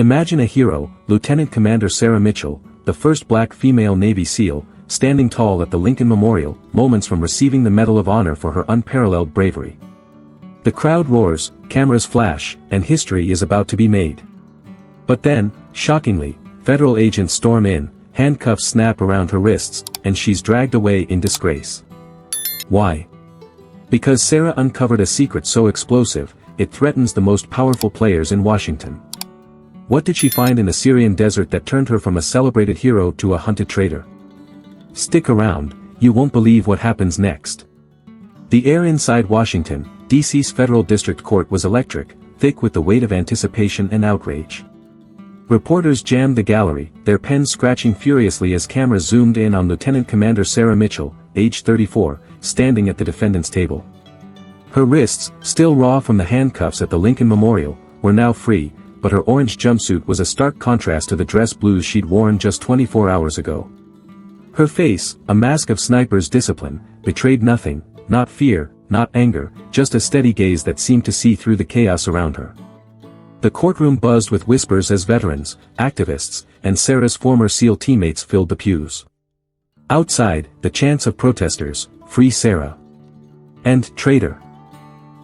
Imagine a hero, Lieutenant Commander Sarah Mitchell, the first black female Navy SEAL, standing tall at the Lincoln Memorial, moments from receiving the Medal of Honor for her unparalleled bravery. The crowd roars, cameras flash, and history is about to be made. But then, shockingly, federal agents storm in, handcuffs snap around her wrists, and she's dragged away in disgrace. Why? Because Sarah uncovered a secret so explosive, it threatens the most powerful players in Washington. What did she find in the Syrian desert that turned her from a celebrated hero to a hunted traitor? Stick around, you won't believe what happens next. The air inside Washington, D.C.'s federal district court was electric, thick with the weight of anticipation and outrage. Reporters jammed the gallery, their pens scratching furiously as cameras zoomed in on Lieutenant Commander Sarah Mitchell, age 34, standing at the defendant's table. Her wrists, still raw from the handcuffs at the Lincoln Memorial, were now free, but her orange jumpsuit was a stark contrast to the dress blues she'd worn just 24 hours ago. Her face, a mask of sniper's discipline, betrayed nothing, not fear, not anger, just a steady gaze that seemed to see through the chaos around her. The courtroom buzzed with whispers as veterans, activists, and Sarah's former SEAL teammates filled the pews. Outside, the chants of protesters, "Free Sarah!" and "Traitor!"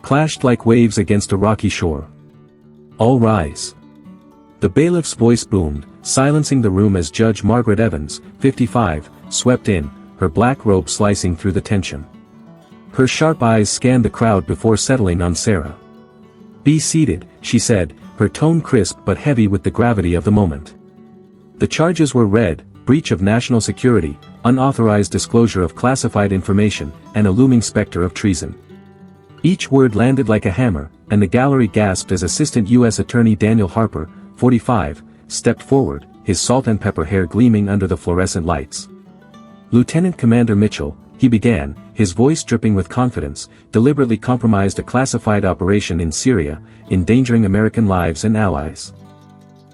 clashed like waves against a rocky shore. "All rise!" The bailiff's voice boomed, silencing the room as Judge Margaret Evans, 55, swept in, her black robe slicing through the tension. Her sharp eyes scanned the crowd before settling on Sarah. "Be seated," she said, her tone crisp but heavy with the gravity of the moment. The charges were read: breach of national security, unauthorized disclosure of classified information, and a looming specter of treason. Each word landed like a hammer, and the gallery gasped as Assistant U.S. Attorney Daniel Harper, 45, stepped forward, his salt and pepper hair gleaming under the fluorescent lights. "Lieutenant Commander Mitchell," he began, his voice dripping with confidence, "deliberately compromised a classified operation in Syria, endangering American lives and allies.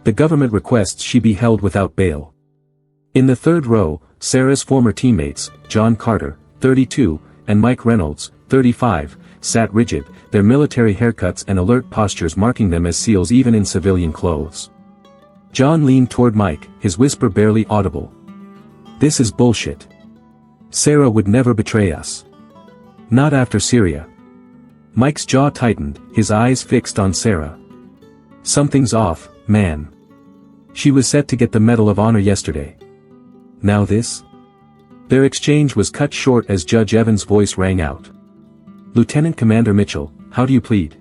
The government requests she be held without bail." In the third row, Sarah's former teammates, John Carter, 32, and Mike Reynolds, 35, sat rigid, their military haircuts and alert postures marking them as SEALs even in civilian clothes. John leaned toward Mike, his whisper barely audible. "This is bullshit. Sarah would never betray us. Not after Syria." Mike's jaw tightened, his eyes fixed on Sarah. "Something's off, man. She was set to get the Medal of Honor yesterday. Now this?" Their exchange was cut short as Judge Evans' voice rang out. "Lieutenant Commander Mitchell, how do you plead?"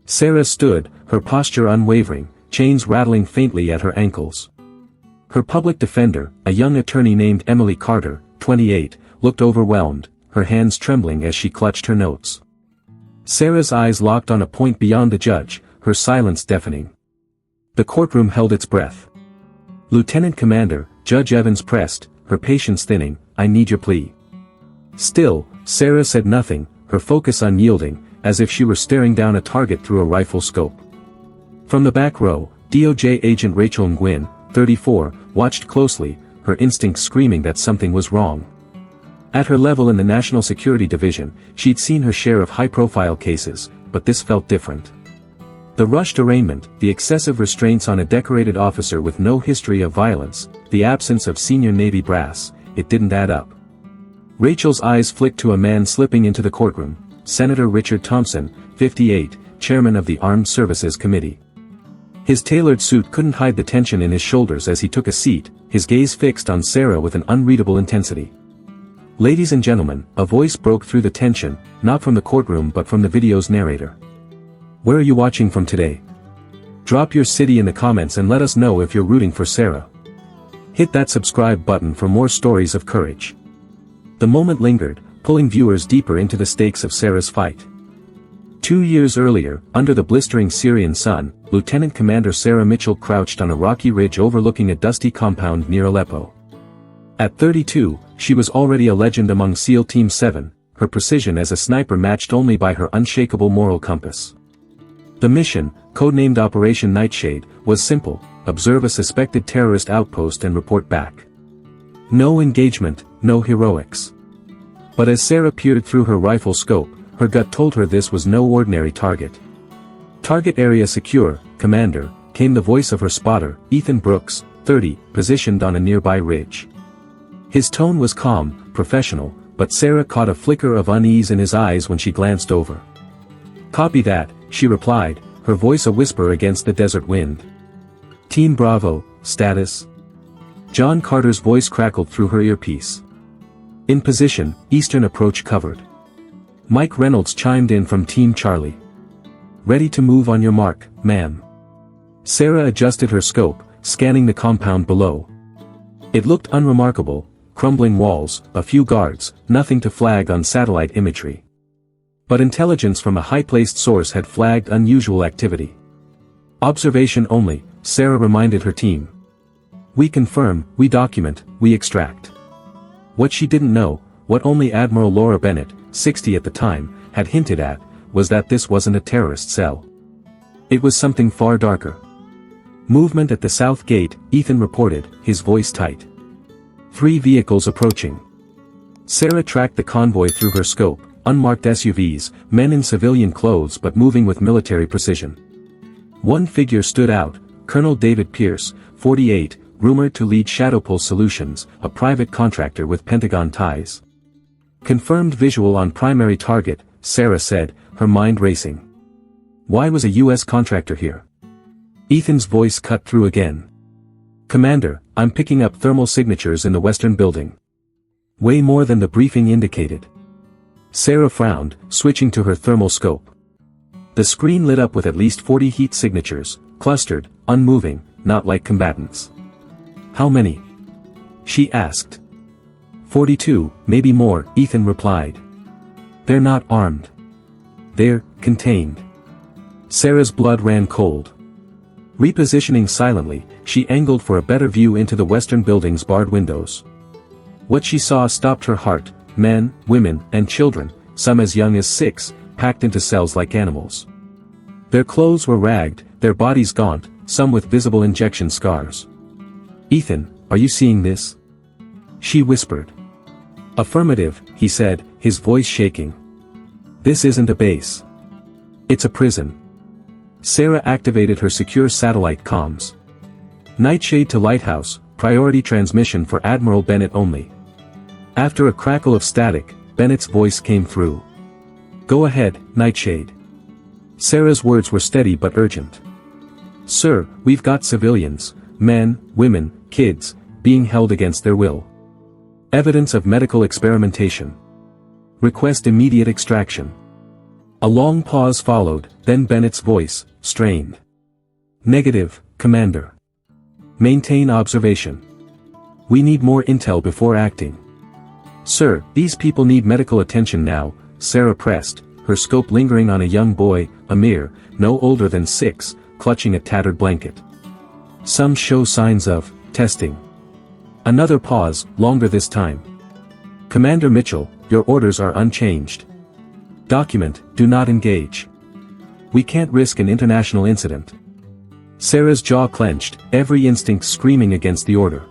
Sarah stood, her posture unwavering, chains rattling faintly at her ankles. Her public defender, a young attorney named Emily Carter, 28, looked overwhelmed, her hands trembling as she clutched her notes. Sarah's eyes locked on a point beyond the judge, her silence deafening. The courtroom held its breath. "Lieutenant Commander," Judge Evans pressed, her patience thinning, "I need your plea." Still, Sarah said nothing, her focus unyielding, as if she were staring down a target through a rifle scope. From the back row, DOJ agent Rachel Nguyen, 34, watched closely, her instincts screaming that something was wrong. At her level in the National Security Division, she'd seen her share of high-profile cases, but this felt different. The rushed arraignment, the excessive restraints on a decorated officer with no history of violence, the absence of senior Navy brass, it didn't add up. Rachel's eyes flicked to a man slipping into the courtroom, Senator Richard Thompson, 58, chairman of the Armed Services Committee. His tailored suit couldn't hide the tension in his shoulders as he took a seat, his gaze fixed on Sarah with an unreadable intensity. "Ladies and gentlemen," a voice broke through the tension, not from the courtroom but from the video's narrator. "Where are you watching from today? Drop your city in the comments and let us know if you're rooting for Sarah. Hit that subscribe button for more stories of courage." The moment lingered, pulling viewers deeper into the stakes of Sarah's fight. 2 years earlier, under the blistering Syrian sun, Lieutenant Commander Sarah Mitchell crouched on a rocky ridge overlooking a dusty compound near Aleppo. At 32, she was already a legend among SEAL Team 7, her precision as a sniper matched only by her unshakable moral compass. The mission, codenamed Operation Nightshade, was simple: observe a suspected terrorist outpost and report back. No engagement, no heroics. But as Sarah peered through her rifle scope, her gut told her this was no ordinary target. "Target area secure, Commander," came the voice of her spotter, Ethan Brooks, 30, positioned on a nearby ridge. His tone was calm, professional, but Sarah caught a flicker of unease in his eyes when she glanced over. "Copy that," she replied, her voice a whisper against the desert wind. "Team Bravo, status?" John Carter's voice crackled through her earpiece. "In position, eastern approach covered." Mike Reynolds chimed in from Team Charlie. "Ready to move on your mark, ma'am." Sarah adjusted her scope, scanning the compound below. It looked unremarkable, crumbling walls, a few guards, nothing to flag on satellite imagery. But intelligence from a high-placed source had flagged unusual activity. "Observation only," Sarah reminded her team. "We confirm, we document, we extract." What she didn't know, what only Admiral Laura Bennett, 60 at the time, had hinted at, was that this wasn't a terrorist cell. It was something far darker. "Movement at the south gate," Ethan reported, his voice tight. 3 vehicles approaching. Sarah tracked the convoy through her scope, unmarked SUVs, men in civilian clothes but moving with military precision. One figure stood out, Colonel David Pierce, 48, rumored to lead Shadowpulse Solutions, a private contractor with Pentagon ties. "Confirmed visual on primary target," Sarah said, her mind racing. Why was a U.S. contractor here? Ethan's voice cut through again. "Commander, I'm picking up thermal signatures in the western building." Way more than the briefing indicated. Sarah frowned, switching to her thermal scope. The screen lit up with at least 40 heat signatures, clustered, unmoving, not like combatants. "How many?" she asked. 42, maybe more," Ethan replied. "They're not armed. They're contained." Sarah's blood ran cold. Repositioning silently, she angled for a better view into the western building's barred windows. What she saw stopped her heart: men, women, and children, some as young as 6, packed into cells like animals. Their clothes were ragged, their bodies gaunt, some with visible injection scars. "Ethan, are you seeing this?" she whispered. "Affirmative," he said, his voice shaking. "This isn't a base. It's a prison." Sarah activated her secure satellite comms. "Nightshade to Lighthouse, priority transmission for Admiral Bennett only." After a crackle of static, Bennett's voice came through. "Go ahead, Nightshade." Sarah's words were steady but urgent. "Sir, we've got civilians, men, women, kids, being held against their will. Evidence of medical experimentation. Request immediate extraction." A long pause followed, then Bennett's voice, strained. "Negative, Commander. Maintain observation. We need more intel before acting." "Sir, these people need medical attention now," Sarah pressed, her scope lingering on a young boy, Amir, no older than 6, clutching a tattered blanket. "Some show signs of testing." Another pause, longer this time. "Commander Mitchell, your orders are unchanged. Document, do not engage. We can't risk an international incident." Sarah's jaw clenched, every instinct screaming against the order.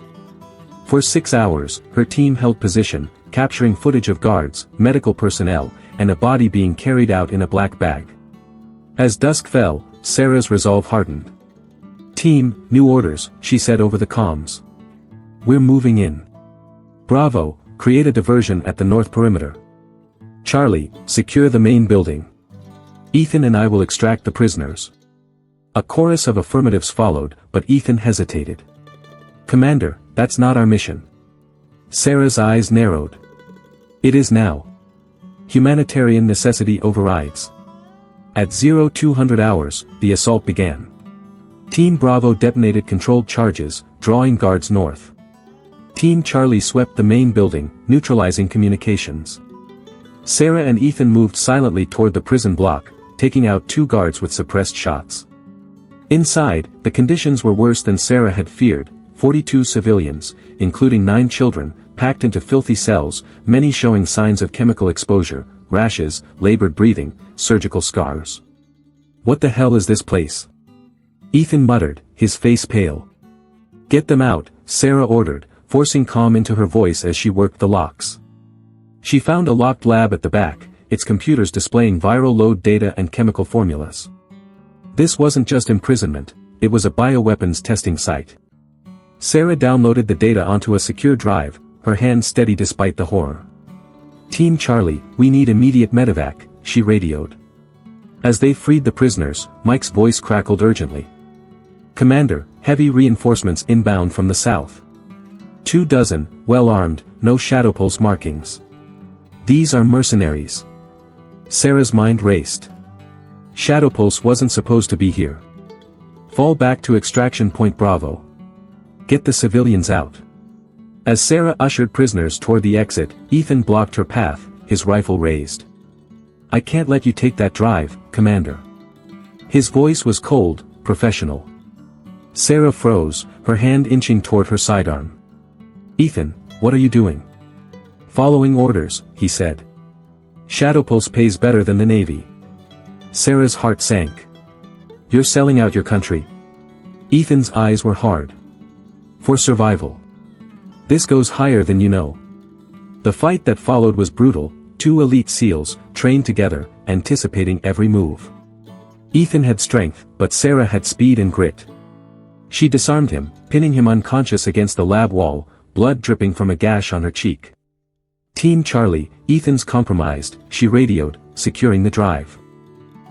For 6 hours, her team held position, capturing footage of guards, medical personnel, and a body being carried out in a black bag. As dusk fell, Sarah's resolve hardened. "Team, new orders," she said over the comms. "We're moving in. Bravo, create a diversion at the north perimeter. Charlie, secure the main building. Ethan and I will extract the prisoners." A chorus of affirmatives followed, but Ethan hesitated. "Commander, that's not our mission." Sarah's eyes narrowed. "It is now. Humanitarian necessity overrides." At 0200 hours, the assault began. Team Bravo detonated controlled charges, drawing guards north. Team Charlie swept the main building, neutralizing communications. Sarah and Ethan moved silently toward the prison block, taking out 2 guards with suppressed shots. Inside, the conditions were worse than Sarah had feared: 42 civilians, including 9 children, packed into filthy cells, many showing signs of chemical exposure, rashes, labored breathing, surgical scars. "What the hell is this place?" Ethan muttered, his face pale. "Get them out," Sarah ordered, forcing calm into her voice as she worked the locks. She found a locked lab at the back, its computers displaying viral load data and chemical formulas. This wasn't just imprisonment, it was a bioweapons testing site. Sarah downloaded the data onto a secure drive, her hand steady despite the horror. "Team Charlie, we need immediate medevac," she radioed. As they freed the prisoners, Mike's voice crackled urgently. "Commander, heavy reinforcements inbound from the south. 24, well-armed, no shadow pulse markings. These are mercenaries." Sarah's mind raced. Shadow pulse wasn't supposed to be here. "Fall back to extraction point Bravo. Get the civilians out." As Sarah ushered prisoners toward the exit, Ethan blocked her path, his rifle raised. "I can't let you take that drive, Commander." His voice was cold, professional. Sarah froze, her hand inching toward her sidearm. "Ethan, what are you doing?" "Following orders," he said. "Shadow pulse pays better than the Navy." Sarah's heart sank. "You're selling out your country?" Ethan's eyes were hard. "For survival. This goes higher than you know." The fight that followed was brutal, 2 elite SEALs, trained together, anticipating every move. Ethan had strength, but Sarah had speed and grit. She disarmed him, pinning him unconscious against the lab wall, blood dripping from a gash on her cheek. "Team Charlie, Ethan's compromised," she radioed, securing the drive.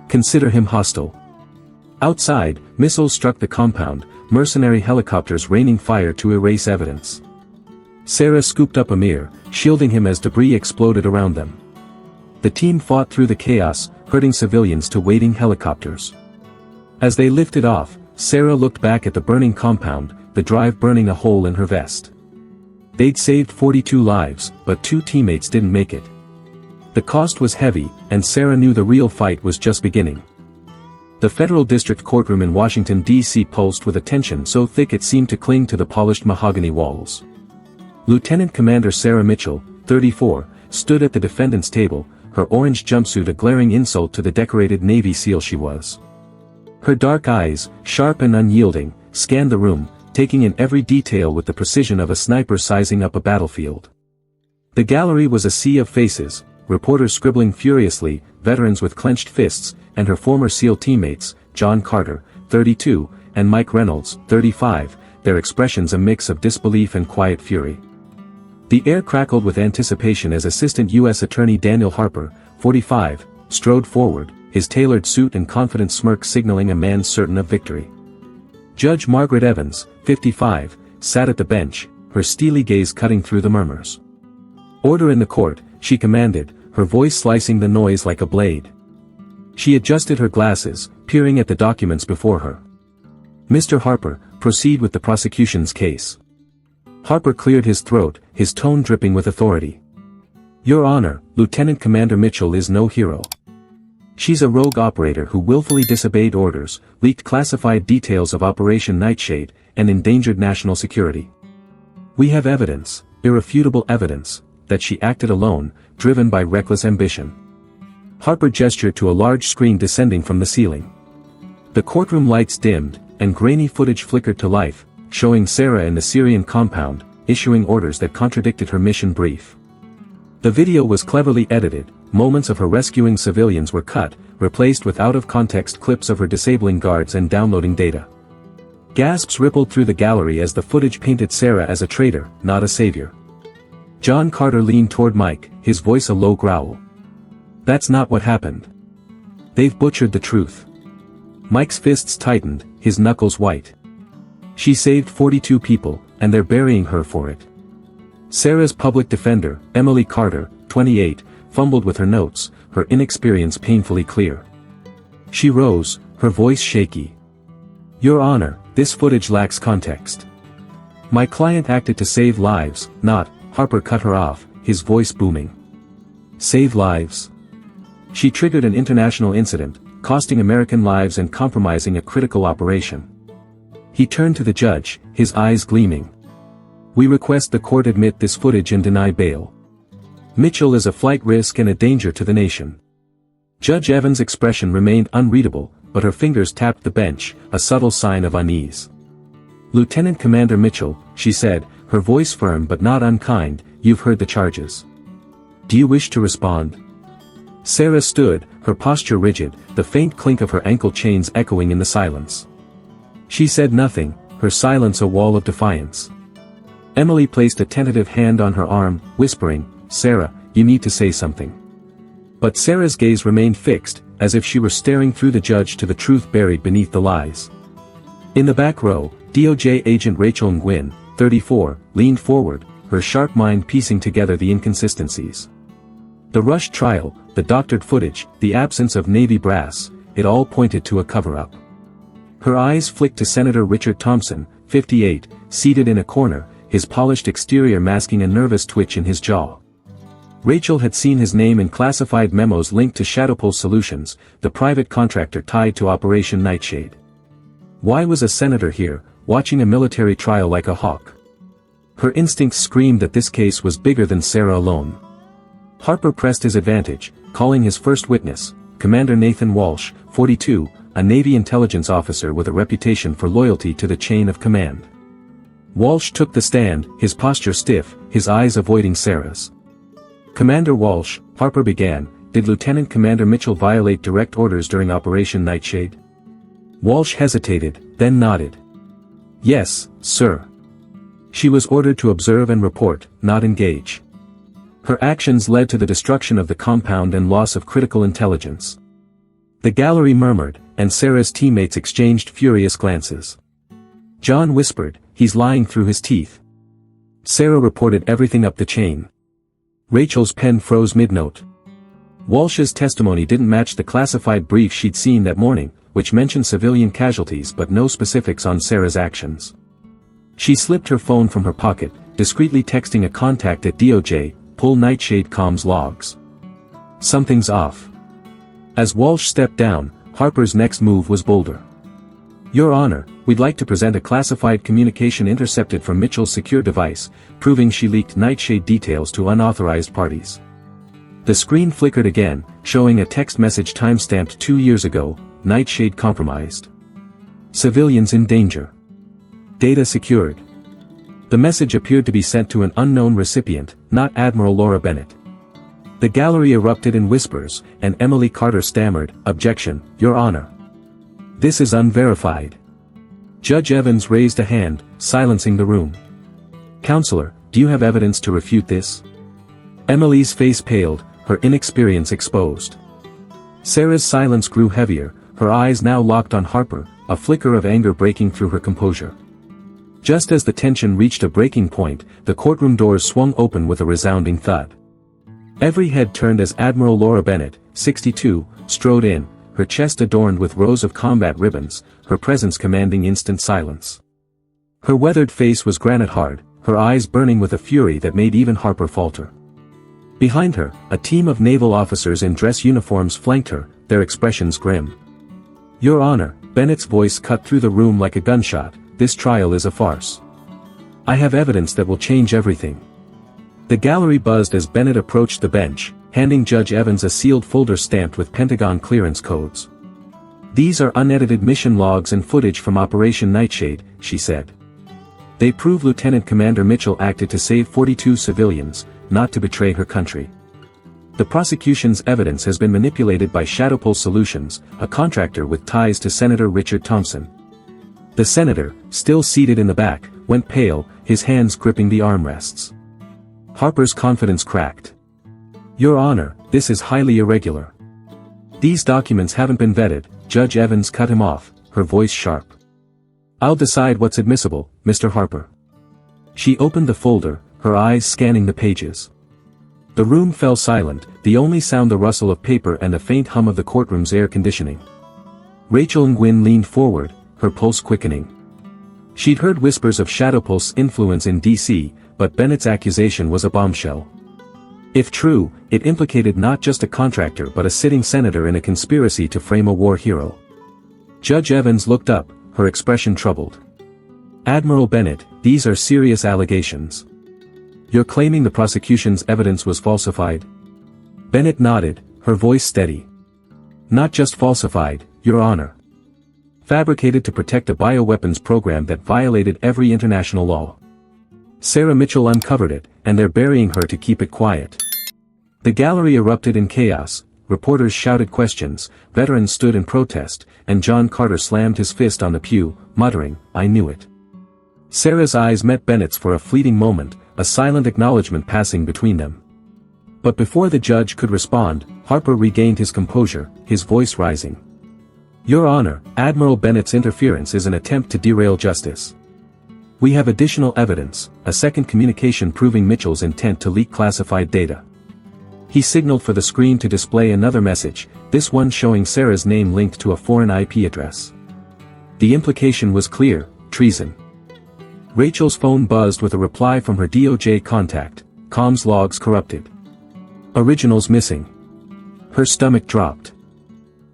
"Consider him hostile." Outside, missiles struck the compound, mercenary helicopters raining fire to erase evidence. Sarah scooped up Amir, shielding him as debris exploded around them. The team fought through the chaos, herding civilians to waiting helicopters. As they lifted off, Sarah looked back at the burning compound, the drive burning a hole in her vest. They'd saved 42 lives, but 2 teammates didn't make it. The cost was heavy, and Sarah knew the real fight was just beginning. The Federal District Courtroom in Washington, D.C. pulsed with a tension so thick it seemed to cling to the polished mahogany walls. Lieutenant Commander Sarah Mitchell, 34, stood at the defendant's table, her orange jumpsuit a glaring insult to the decorated Navy SEAL she was. Her dark eyes, sharp and unyielding, scanned the room, taking in every detail with the precision of a sniper sizing up a battlefield. The gallery was a sea of faces, reporters scribbling furiously, veterans with clenched fists, and her former SEAL teammates, John Carter, 32, and Mike Reynolds, 35, their expressions a mix of disbelief and quiet fury. The air crackled with anticipation as Assistant U.S. Attorney Daniel Harper, 45, strode forward, his tailored suit and confident smirk signaling a man certain of victory. Judge Margaret Evans, 55, sat at the bench, her steely gaze cutting through the murmurs. "Order in the court," she commanded, her voice slicing the noise like a blade. She adjusted her glasses, peering at the documents before her. "Mr. Harper, proceed with the prosecution's case." Harper cleared his throat, his tone dripping with authority. "Your Honor, Lieutenant Commander Mitchell is no hero. She's a rogue operator who willfully disobeyed orders, leaked classified details of Operation Nightshade, and endangered national security. We have evidence, irrefutable evidence, that she acted alone, driven by reckless ambition." Harper gestured to a large screen descending from the ceiling. The courtroom lights dimmed, and grainy footage flickered to life, showing Sarah in the Syrian compound, issuing orders that contradicted her mission brief. The video was cleverly edited, moments of her rescuing civilians were cut, replaced with out-of-context clips of her disabling guards and downloading data. Gasps rippled through the gallery as the footage painted Sarah as a traitor, not a savior. John Carter leaned toward Mike, his voice a low growl. "That's not what happened. They've butchered the truth." Mike's fists tightened, his knuckles white. "She saved 42 people, and they're burying her for it." Sarah's public defender, Emily Carter, 28, fumbled with her notes, her inexperience painfully clear. She rose, her voice shaky. "Your Honor, this footage lacks context. My client acted to save lives, not," Harper cut her off, his voice booming. "Save lives?" She triggered an international incident, costing American lives and compromising a critical operation. He turned to the judge, his eyes gleaming. "We request the court admit this footage and deny bail. Mitchell is a flight risk and a danger to the nation." Judge Evans' expression remained unreadable, but her fingers tapped the bench, a subtle sign of unease. "Lieutenant Commander Mitchell," she said, her voice firm but not unkind, "you've heard the charges. Do you wish to respond?" Sarah stood, her posture rigid, the faint clink of her ankle chains echoing in the silence. She said nothing, her silence a wall of defiance. Emily placed a tentative hand on her arm, whispering, "Sarah, you need to say something." But Sarah's gaze remained fixed, as if she were staring through the judge to the truth buried beneath the lies. In the back row, DOJ agent Rachel Nguyen, 34, leaned forward, her sharp mind piecing together the inconsistencies. The rushed trial, the doctored footage, the absence of Navy brass, it all pointed to a cover-up. Her eyes flicked to Senator Richard Thompson, 58, seated in a corner, his polished exterior masking a nervous twitch in his jaw. Rachel had seen his name in classified memos linked to Shadowpulse Solutions, the private contractor tied to Operation Nightshade. Why was a senator here, watching a military trial like a hawk? Her instincts screamed that this case was bigger than Sarah alone. Harper pressed his advantage, calling his first witness, Commander Nathan Walsh, 42, a Navy intelligence officer with a reputation for loyalty to the chain of command. Walsh took the stand, his posture stiff, his eyes avoiding Sarah's. "Commander Walsh," Harper began, "did Lieutenant Commander Mitchell violate direct orders during Operation Nightshade?" Walsh hesitated, then nodded. "Yes, sir. She was ordered to observe and report, not engage. Her actions led to the destruction of the compound and loss of critical intelligence." The gallery murmured, and Sarah's teammates exchanged furious glances. John whispered, "He's lying through his teeth." Sarah reported everything up the chain. Rachel's pen froze mid-note. Walsh's testimony didn't match the classified brief she'd seen that morning, which mentioned civilian casualties but no specifics on Sarah's actions. She slipped her phone from her pocket, discreetly texting a contact at DOJ, "Pull Nightshade comms logs. Something's off." As Walsh stepped down, Harper's next move was bolder. "Your Honor, we'd like to present a classified communication intercepted from Mitchell's secure device, proving she leaked Nightshade details to unauthorized parties." The screen flickered again, showing a text message timestamped 2 years ago, "Nightshade compromised. Civilians in danger. Data secured." The message appeared to be sent to an unknown recipient, not Admiral Laura Bennett. The gallery erupted in whispers, and Emily Carter stammered, "Objection, Your Honor. This is unverified." Judge Evans raised a hand, silencing the room. "Counselor, do you have evidence to refute this?" Emily's face paled, her inexperience exposed. Sarah's silence grew heavier, her eyes now locked on Harper, a flicker of anger breaking through her composure. Just as the tension reached a breaking point, the courtroom doors swung open with a resounding thud. Every head turned as Admiral Laura Bennett, 62, strode in, her chest adorned with rows of combat ribbons, her presence commanding instant silence. Her weathered face was granite hard, her eyes burning with a fury that made even Harper falter. Behind her, a team of naval officers in dress uniforms flanked her, their expressions grim. "Your Honor," Bennett's voice cut through the room like a gunshot, "this trial is a farce. I have evidence that will change everything." The gallery buzzed as Bennett approached the bench, handing Judge Evans a sealed folder stamped with Pentagon clearance codes. "These are unedited mission logs and footage from Operation Nightshade," she said. "They prove Lieutenant Commander Mitchell acted to save 42 civilians, not to betray her country. The prosecution's evidence has been manipulated by Shadowpulse Solutions, a contractor with ties to Senator Richard Thompson." The senator, still seated in the back, went pale, his hands gripping the armrests. Harper's confidence cracked. "Your Honor, this is highly irregular. These documents haven't been vetted," Judge Evans cut him off, her voice sharp. "I'll decide what's admissible, Mr. Harper." She opened the folder, her eyes scanning the pages. The room fell silent, the only sound the rustle of paper and the faint hum of the courtroom's air conditioning. Rachel Nguyen leaned forward, her pulse quickening. She'd heard whispers of Shadowpulse influence in D.C., but Bennett's accusation was a bombshell. If true, it implicated not just a contractor but a sitting senator in a conspiracy to frame a war hero. Judge Evans looked up, her expression troubled. "Admiral Bennett, these are serious allegations. You're claiming the prosecution's evidence was falsified?" Bennett nodded, her voice steady. "Not just falsified, Your Honor. Fabricated to protect a bioweapons program that violated every international law. Sarah Mitchell uncovered it, and they're burying her to keep it quiet." The gallery erupted in chaos, reporters shouted questions, veterans stood in protest, and John Carter slammed his fist on the pew, muttering, "I knew it." Sarah's eyes met Bennett's for a fleeting moment, a silent acknowledgement passing between them. But before the judge could respond, Harper regained his composure, his voice rising. "Your Honor, Admiral Bennett's interference is an attempt to derail justice. We have additional evidence, a second communication proving Mitchell's intent to leak classified data." He signaled for the screen to display another message, this one showing Sarah's name linked to a foreign IP address. The implication was clear: treason. Rachel's phone buzzed with a reply from her DOJ contact, "Comms logs corrupted. Originals missing." Her stomach dropped.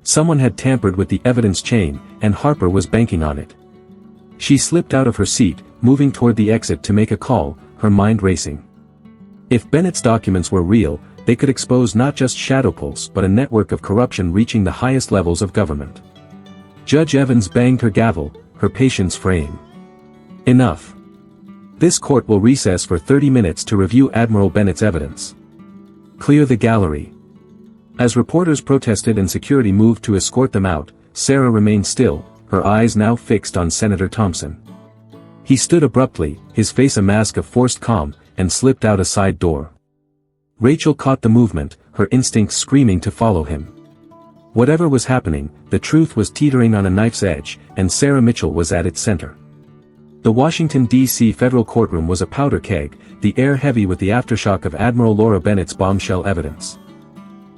Someone had tampered with the evidence chain, and Harper was banking on it. She slipped out of her seat, moving toward the exit to make a call, her mind racing. If Bennett's documents were real, they could expose not just shadow pulls but a network of corruption reaching the highest levels of government. Judge Evans banged her gavel, her patience fraying. "Enough. This court will recess for 30 minutes to review Admiral Bennett's evidence. Clear the gallery." As reporters protested and security moved to escort them out, Sarah remained still, her eyes now fixed on Senator Thompson. He stood abruptly, his face a mask of forced calm, and slipped out a side door. Rachel caught the movement, her instincts screaming to follow him. Whatever was happening, the truth was teetering on a knife's edge, and Sarah Mitchell was at its center. The Washington, D.C. federal courtroom was a powder keg, the air heavy with the aftershock of Admiral Laura Bennett's bombshell evidence.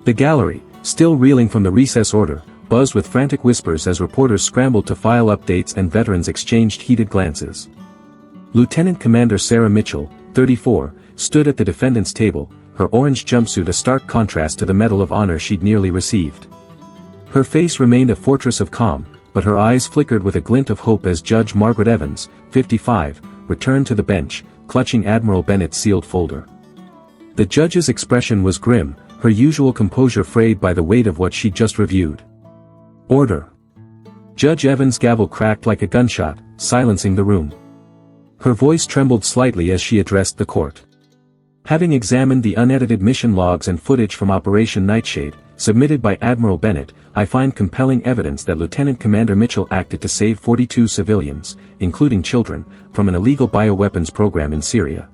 The gallery, still reeling from the recess order, buzzed with frantic whispers as reporters scrambled to file updates and veterans exchanged heated glances. Lieutenant Commander Sarah Mitchell, 34, stood at the defendant's table, her orange jumpsuit a stark contrast to the Medal of Honor she'd nearly received. Her face remained a fortress of calm, but her eyes flickered with a glint of hope as Judge Margaret Evans, 55, returned to the bench, clutching Admiral Bennett's sealed folder. The judge's expression was grim, her usual composure frayed by the weight of what she'd just reviewed. "Order." Judge Evans' gavel cracked like a gunshot, silencing the room. Her voice trembled slightly as she addressed the court. "Having examined the unedited mission logs and footage from Operation Nightshade, submitted by Admiral Bennett, I find compelling evidence that Lieutenant Commander Mitchell acted to save 42 civilians, including children, from an illegal bioweapons program in Syria."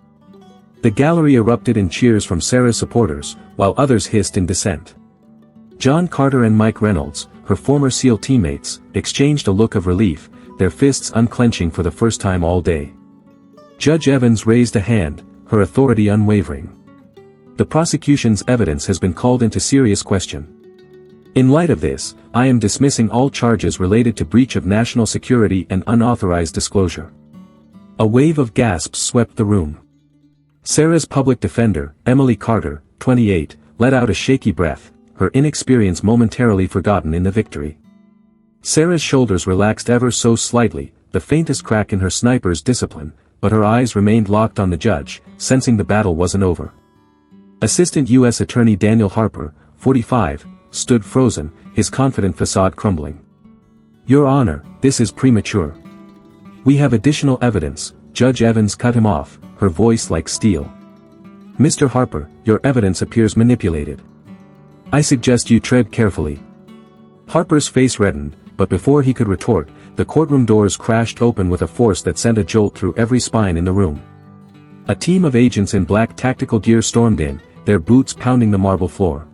The gallery erupted in cheers from Sarah's supporters, while others hissed in dissent. John Carter and Mike Reynolds, her former SEAL teammates, exchanged a look of relief, their fists unclenching for the first time all day. Judge Evans raised a hand, her authority unwavering. "The prosecution's evidence has been called into serious question. In light of this, I am dismissing all charges related to breach of national security and unauthorized disclosure." A wave of gasps swept the room. Sarah's public defender, Emily Carter, 28, let out a shaky breath, her inexperience momentarily forgotten in the victory. Sarah's shoulders relaxed ever so slightly, the faintest crack in her sniper's discipline, but her eyes remained locked on the judge, sensing the battle wasn't over. Assistant U.S. Attorney Daniel Harper, 45, stood frozen, his confident facade crumbling. "Your Honor, this is premature. We have additional evidence," Judge Evans cut him off, her voice like steel. "Mr. Harper, your evidence appears manipulated. I suggest you tread carefully." Harper's face reddened, but before he could retort, the courtroom doors crashed open with a force that sent a jolt through every spine in the room. A team of agents in black tactical gear stormed in, their boots pounding the marble floor.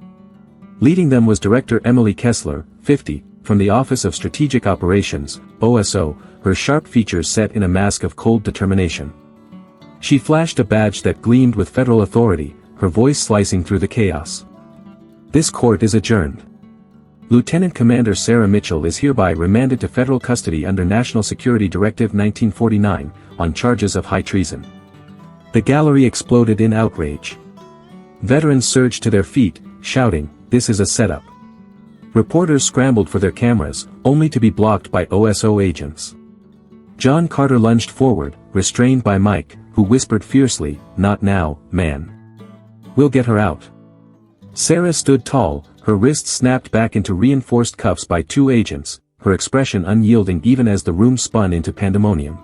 Leading them was Director Emily Kessler, 50, from the Office of Strategic Operations, OSO, her sharp features set in a mask of cold determination. She flashed a badge that gleamed with federal authority, her voice slicing through the chaos. "This court is adjourned. Lieutenant Commander Sarah Mitchell is hereby remanded to federal custody under National Security Directive 1949, on charges of high treason." The gallery exploded in outrage. Veterans surged to their feet, shouting, "This is a setup." Reporters scrambled for their cameras, only to be blocked by OSO agents. John Carter lunged forward, restrained by Mike, who whispered fiercely, "Not now, man. We'll get her out." Sarah stood tall, her wrists snapped back into reinforced cuffs by two agents, her expression unyielding even as the room spun into pandemonium.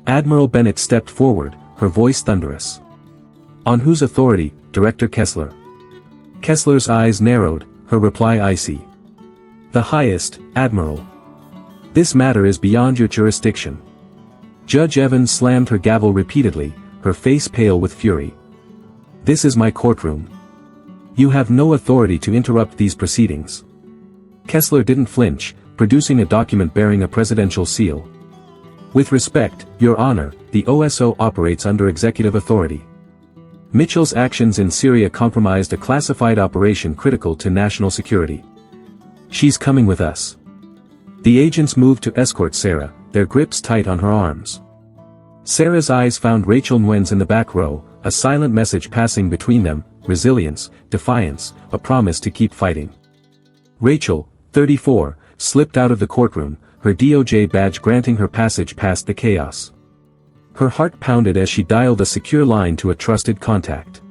Admiral Bennett stepped forward, her voice thunderous. "On whose authority, Director Kessler?" Kessler's eyes narrowed, her reply icy. The highest, Admiral. This matter is beyond your jurisdiction. Judge Evans slammed her gavel repeatedly, her face pale with fury. This is my courtroom. You have no authority to interrupt these proceedings. Kessler didn't flinch, producing a document bearing a presidential seal. With respect, Your Honor, the OSO operates under executive authority. Mitchell's actions in Syria compromised a classified operation critical to national security. She's coming with us. The agents moved to escort Sarah, their grips tight on her arms. Sarah's eyes found Rachel Nguyen's in the back row, a silent message passing between them: resilience, defiance, a promise to keep fighting. Rachel, 34, slipped out of the courtroom, her DOJ badge granting her passage past the chaos. Her heart pounded as she dialed a secure line to a trusted contact.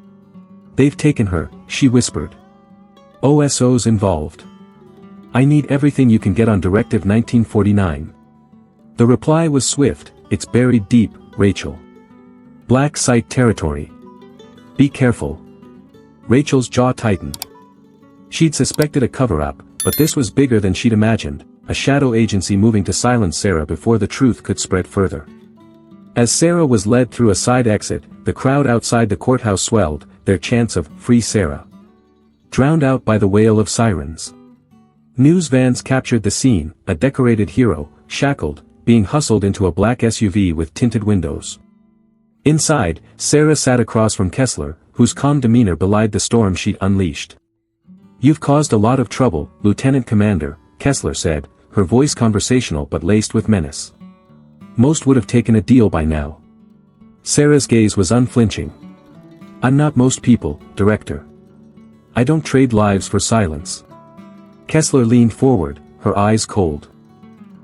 They've taken her, she whispered. OSO's involved. I need everything you can get on Directive 1949. The reply was swift: it's buried deep, Rachel. Black site territory. Be careful. Rachel's jaw tightened. She'd suspected a cover-up, but this was bigger than she'd imagined, a shadow agency moving to silence Sarah before the truth could spread further. As Sarah was led through a side exit, the crowd outside the courthouse swelled, their chants of "Free Sarah" drowned out by the wail of sirens. News vans captured the scene, a decorated hero, shackled, being hustled into a black SUV with tinted windows. Inside, Sarah sat across from Kessler, whose calm demeanor belied the storm she'd unleashed. You've caused a lot of trouble, Lieutenant Commander, Kessler said, her voice conversational but laced with menace. Most would have taken a deal by now. Sarah's gaze was unflinching. I'm not most people, Director. I don't trade lives for silence. Kessler leaned forward, her eyes cold.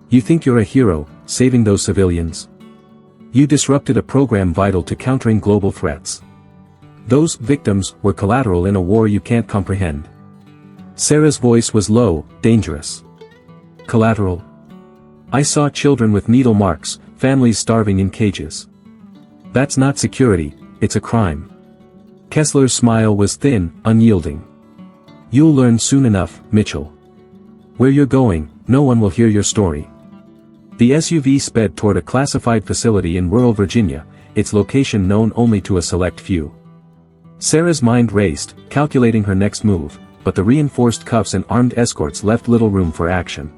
You think you're a hero, saving those civilians? You disrupted a program vital to countering global threats. Those victims were collateral in a war you can't comprehend. Sarah's voice was low, dangerous. Collateral? I saw children with needle marks, families starving in cages. That's not security, it's a crime. Kessler's smile was thin, unyielding. You'll learn soon enough, Mitchell. Where you're going, no one will hear your story. The SUV sped toward a classified facility in rural Virginia, its location known only to a select few. Sarah's mind raced, calculating her next move, but the reinforced cuffs and armed escorts left little room for action.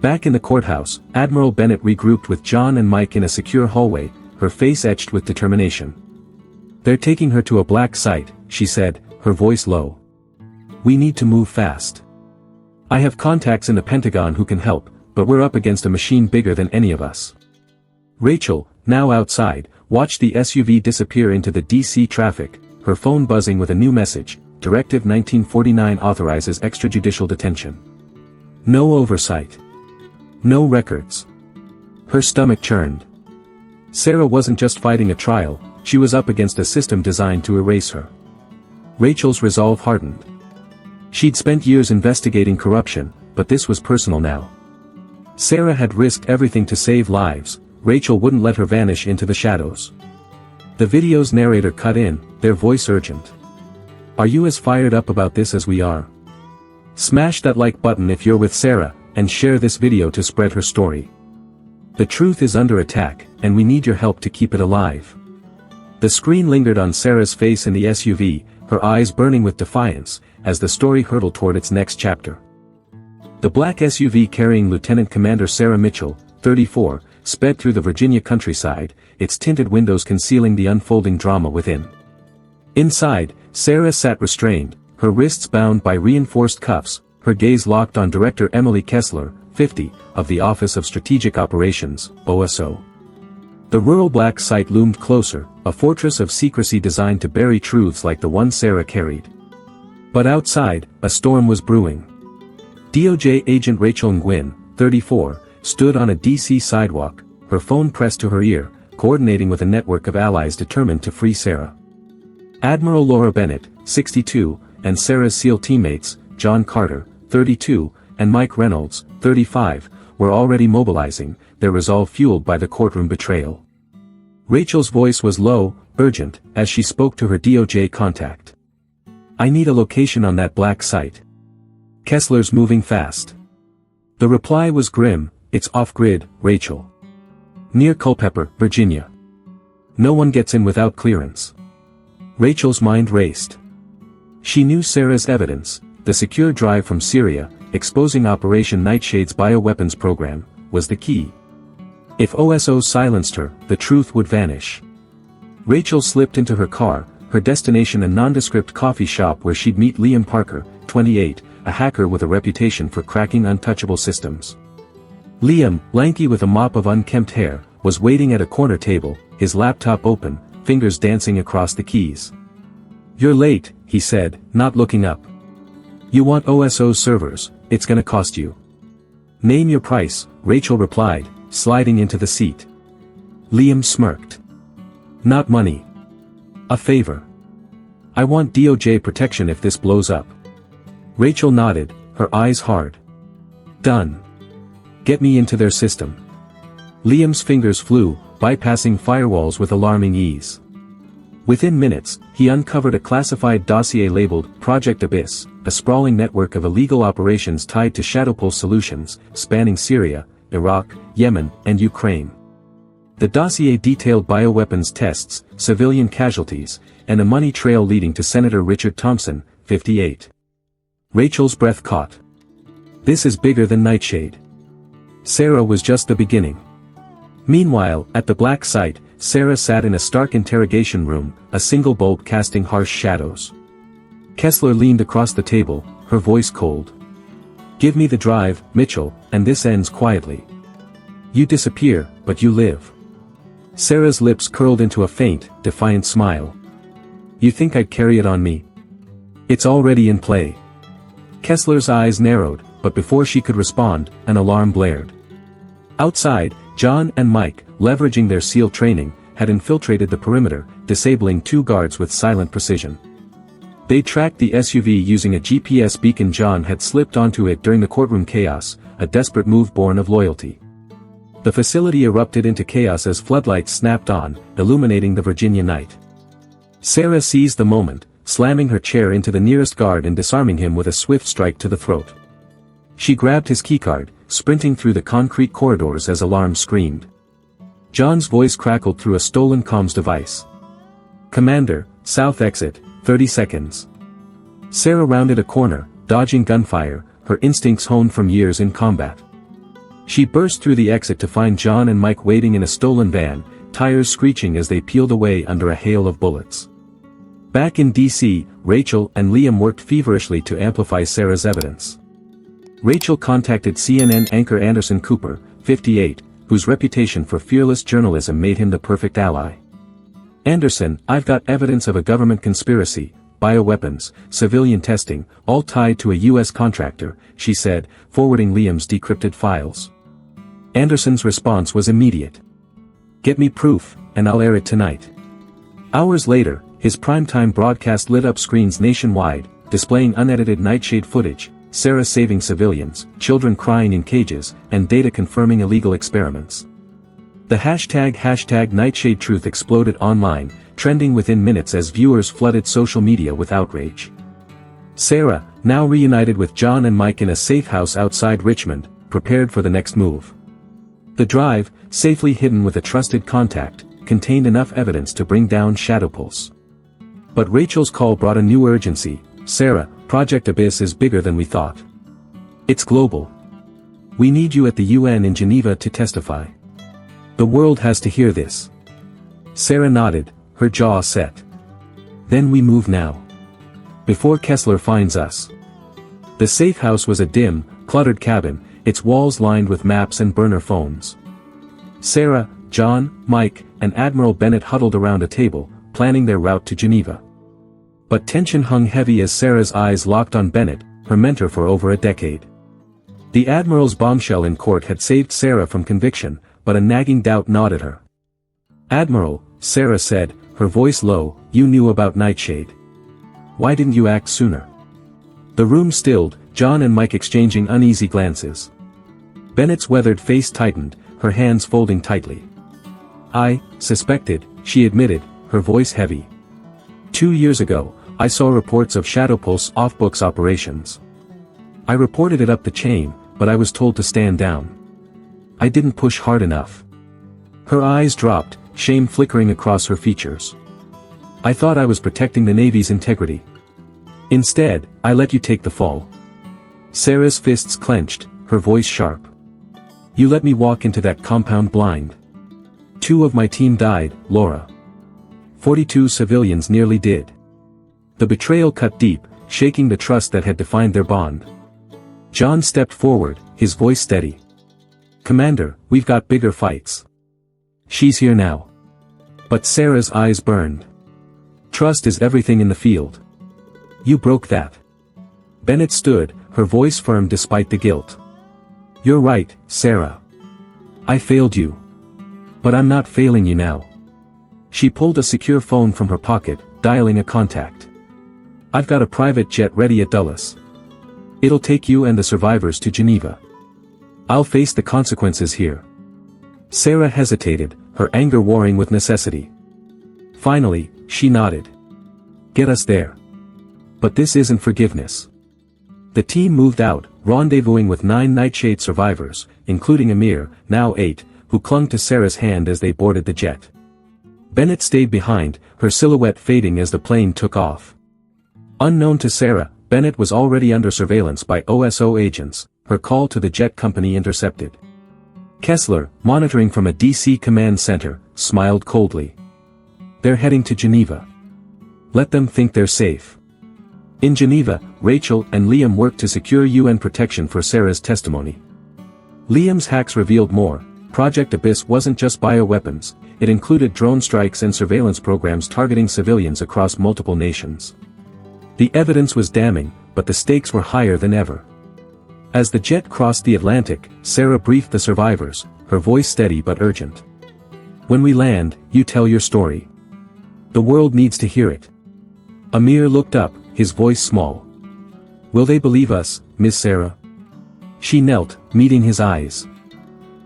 Back in the courthouse, Admiral Bennett regrouped with John and Mike in a secure hallway, her face etched with determination. They're taking her to a black site, she said, her voice low. We need to move fast. I have contacts in the Pentagon who can help, but we're up against a machine bigger than any of us. Rachel, now outside, watched the SUV disappear into the DC traffic, her phone buzzing with a new message: Directive 1949 authorizes extrajudicial detention. No oversight. No records. Her stomach churned. Sarah wasn't just fighting a trial, she was up against a system designed to erase her. Rachel's resolve hardened. She'd spent years investigating corruption, but this was personal now. Sarah had risked everything to save lives, Rachel wouldn't let her vanish into the shadows. The video's narrator cut in, their voice urgent. Are you as fired up about this as we are? Smash that like button if you're with Sarah, and share this video to spread her story. The truth is under attack, and we need your help to keep it alive. The screen lingered on Sarah's face in the SUV, her eyes burning with defiance, as the story hurtled toward its next chapter. The black SUV carrying Lieutenant Commander Sarah Mitchell, 34, sped through the Virginia countryside, its tinted windows concealing the unfolding drama within. Inside, Sarah sat restrained, her wrists bound by reinforced cuffs, her gaze locked on Director Emily Kessler, 50, of the Office of Strategic Operations, OSO. The rural black site loomed closer, a fortress of secrecy designed to bury truths like the one Sarah carried. But outside, a storm was brewing. DOJ agent Rachel Nguyen, 34, stood on a DC sidewalk, her phone pressed to her ear, coordinating with a network of allies determined to free Sarah. Admiral Laura Bennett, 62, and Sarah's SEAL teammates, John Carter, 32, and Mike Reynolds, 35, were already mobilizing, their resolve fueled by the courtroom betrayal. Rachel's voice was low, urgent, as she spoke to her DOJ contact. I need a location on that black site. Kessler's moving fast. The reply was grim, it's off-grid, Rachel. Near Culpeper, Virginia. No one gets in without clearance. Rachel's mind raced. She knew Sarah's evidence, the secure drive from Syria, exposing Operation Nightshade's bioweapons program, was the key. If OSO silenced her, the truth would vanish. Rachel slipped into her car, her destination a nondescript coffee shop where she'd meet Liam Parker, 28, a hacker with a reputation for cracking untouchable systems. Liam, lanky with a mop of unkempt hair, was waiting at a corner table, his laptop open, fingers dancing across the keys. "You're late," he said, not looking up. "You want OSO servers, it's gonna cost you." "Name your price," Rachel replied, sliding into the seat. Liam smirked. "Not money. A favor. I want DOJ protection if this blows up." Rachel nodded, her eyes hard. "Done. Get me into their system." Liam's fingers flew, bypassing firewalls with alarming ease. Within minutes, he uncovered a classified dossier labeled Project Abyss, a sprawling network of illegal operations tied to Shadowpulse solutions, spanning Syria, Iraq, Yemen, and Ukraine. The dossier detailed bioweapons tests, civilian casualties, and a money trail leading to Senator Richard Thompson, 58. Rachel's breath caught. This is bigger than Nightshade. Sarah was just the beginning. Meanwhile, at the black site, Sarah sat in a stark interrogation room, a single bulb casting harsh shadows. Kessler leaned across the table, her voice cold. "Give me the drive, Mitchell, and this ends quietly. You disappear, but you live." Sarah's lips curled into a faint, defiant smile. "You think I'd carry it on me? It's already in play." Kessler's eyes narrowed, but before she could respond, an alarm blared. Outside, John and Mike, leveraging their SEAL training, had infiltrated the perimeter, disabling 2 guards with silent precision. They tracked the SUV using a GPS beacon. John had slipped onto it during the courtroom chaos, a desperate move born of loyalty. The facility erupted into chaos as floodlights snapped on, illuminating the Virginia night. Sarah seized the moment, slamming her chair into the nearest guard and disarming him with a swift strike to the throat. She grabbed his keycard, sprinting through the concrete corridors as alarms screamed. John's voice crackled through a stolen comms device. "Commander, south exit, 30 seconds." Sarah rounded a corner, dodging gunfire, her instincts honed from years in combat. She burst through the exit to find John and Mike waiting in a stolen van, tires screeching as they peeled away under a hail of bullets. Back in D.C., Rachel and Liam worked feverishly to amplify Sarah's evidence. Rachel contacted CNN anchor Anderson Cooper, 58, whose reputation for fearless journalism made him the perfect ally. "Anderson, I've got evidence of a government conspiracy, bioweapons, civilian testing, all tied to a U.S. contractor," she said, forwarding Liam's decrypted files. Anderson's response was immediate. "Get me proof, and I'll air it tonight." Hours later, his primetime broadcast lit up screens nationwide, displaying unedited Nightshade footage, Sarah saving civilians, children crying in cages, and data confirming illegal experiments. The hashtag Nightshade truth exploded online, trending within minutes as viewers flooded social media with outrage. Sarah, now reunited with John and Mike in a safe house outside Richmond, prepared for the next move. The drive, safely hidden with a trusted contact, contained enough evidence to bring down Shadowpulse. But Rachel's call brought a new urgency. "Sarah, Project Abyss is bigger than we thought. It's global. We need you at the UN in Geneva to testify. The world has to hear this." Sarah nodded, her jaw set. "Then we move now. Before Kessler finds us." The safe house was a dim, cluttered cabin, its walls lined with maps and burner phones. Sarah, John, Mike, and Admiral Bennett huddled around a table, planning their route to Geneva. But tension hung heavy as Sarah's eyes locked on Bennett, her mentor for over a decade. The Admiral's bombshell in court had saved Sarah from conviction, but a nagging doubt gnawed at her. "Admiral," Sarah said, her voice low, "you knew about Nightshade. Why didn't you act sooner?" The room stilled, John and Mike exchanging uneasy glances. Bennett's weathered face tightened, her hands folding tightly. "I suspected," she admitted, her voice heavy. 2 years ago, I saw reports of Shadowpulse off-books operations. I reported it up the chain, but I was told to stand down. I didn't push hard enough. Her eyes dropped, shame flickering across her features. I thought I was protecting the Navy's integrity. Instead, I let you take the fall. Sarah's fists clenched, her voice sharp. You let me walk into that compound blind. 2 of my team died, Laura. 42 civilians nearly did. The betrayal cut deep, shaking the trust that had defined their bond. John stepped forward, his voice steady. Commander, we've got bigger fights. She's here now. But Sarah's eyes burned. Trust is everything in the field. You broke that. Bennett stood, her voice firm despite the guilt. You're right, Sarah. I failed you. But I'm not failing you now. She pulled a secure phone from her pocket, dialing a contact. I've got a private jet ready at Dulles. It'll take you and the survivors to Geneva. I'll face the consequences here. Sarah hesitated, her anger warring with necessity. Finally, she nodded. Get us there. But this isn't forgiveness. The team moved out, rendezvousing with 9 Nightshade survivors, including Amir, now 8, who clung to Sarah's hand as they boarded the jet. Bennett stayed behind, her silhouette fading as the plane took off. Unknown to Sarah, Bennett was already under surveillance by OSO agents, her call to the jet company intercepted. Kessler, monitoring from a DC command center, smiled coldly. They're heading to Geneva. Let them think they're safe. In Geneva, Rachel and Liam worked to secure UN protection for Sarah's testimony. Liam's hacks revealed more. Project Abyss wasn't just bioweapons, it included drone strikes and surveillance programs targeting civilians across multiple nations. The evidence was damning, but the stakes were higher than ever. As the jet crossed the Atlantic, Sarah briefed the survivors, her voice steady but urgent. When we land, you tell your story. The world needs to hear it. Amir looked up, his voice small. Will they believe us, Miss Sarah? She knelt, meeting his eyes.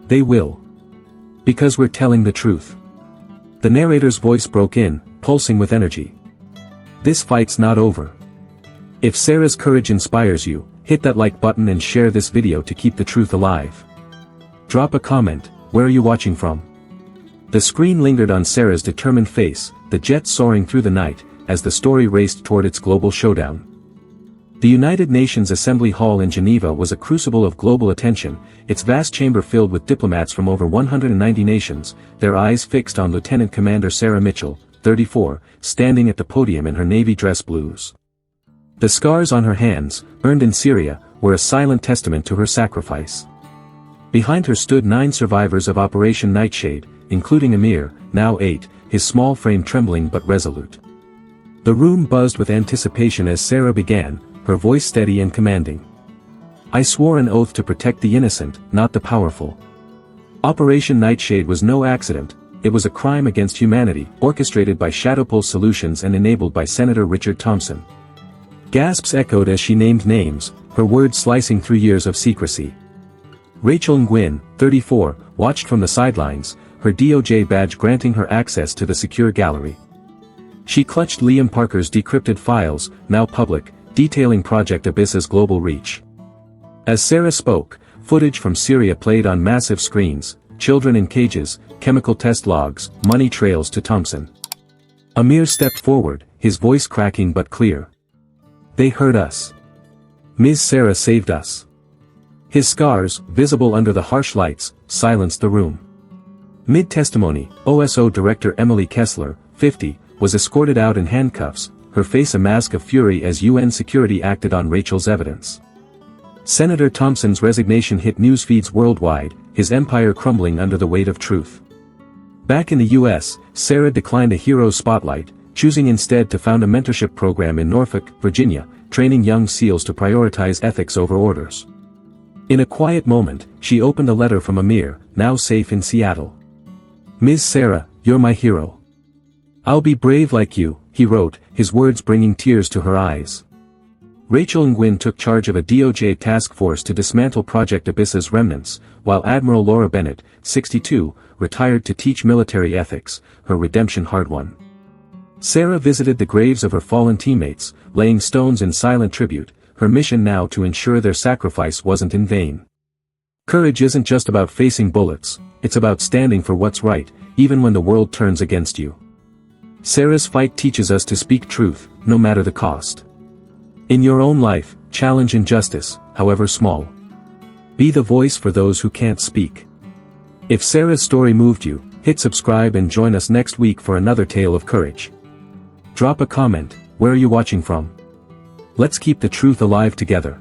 They will. Because we're telling the truth. The narrator's voice broke in, pulsing with energy. This fight's not over. If Sarah's courage inspires you, hit that like button and share this video to keep the truth alive. Drop a comment, where are you watching from? The screen lingered on Sarah's determined face, the jet soaring through the night, as the story raced toward its global showdown. The United Nations Assembly Hall in Geneva was a crucible of global attention, its vast chamber filled with diplomats from over 190 nations, their eyes fixed on Lieutenant Commander Sarah Mitchell, 34, standing at the podium in her navy dress blues. The scars on her hands, earned in Syria, were a silent testament to her sacrifice. Behind her stood 9 survivors of Operation Nightshade, including Amir, now 8, his small frame trembling but resolute. The room buzzed with anticipation as Sarah began, her voice steady and commanding. I swore an oath to protect the innocent, not the powerful. Operation Nightshade was no accident, it was a crime against humanity, orchestrated by Shadowpole Solutions and enabled by Senator Richard Thompson. Gasps echoed as she named names, her words slicing through years of secrecy. Rachel Nguyen, 34, watched from the sidelines, her DOJ badge granting her access to the secure gallery. She clutched Liam Parker's decrypted files, now public, detailing Project Abyss's global reach. As Sarah spoke, footage from Syria played on massive screens, children in cages, chemical test logs, money trails to Thompson. Amir stepped forward, his voice cracking but clear. They heard us. Ms. Sarah saved us. His scars, visible under the harsh lights, silenced the room. Mid-testimony, OSO Director Emily Kessler, 50, was escorted out in handcuffs, her face a mask of fury as UN security acted on Rachel's evidence. Senator Thompson's resignation hit news feeds worldwide, his empire crumbling under the weight of truth. Back in the US, Sarah declined a hero spotlight, choosing instead to found a mentorship program in Norfolk, Virginia, training young SEALs to prioritize ethics over orders. In a quiet moment, she opened a letter from Amir, now safe in Seattle. Ms. Sarah, you're my hero. I'll be brave like you, he wrote, his words bringing tears to her eyes. Rachel Nguyen took charge of a DOJ task force to dismantle Project Abyss's remnants, while Admiral Laura Bennett, 62, retired to teach military ethics, her redemption hard-won. Sarah visited the graves of her fallen teammates, laying stones in silent tribute, her mission now to ensure their sacrifice wasn't in vain. Courage isn't just about facing bullets, it's about standing for what's right, even when the world turns against you. Sarah's fight teaches us to speak truth, no matter the cost. In your own life, challenge injustice, however small. Be the voice for those who can't speak. If Sarah's story moved you, hit subscribe and join us next week for another tale of courage. Drop a comment, where are you watching from? Let's keep the truth alive together.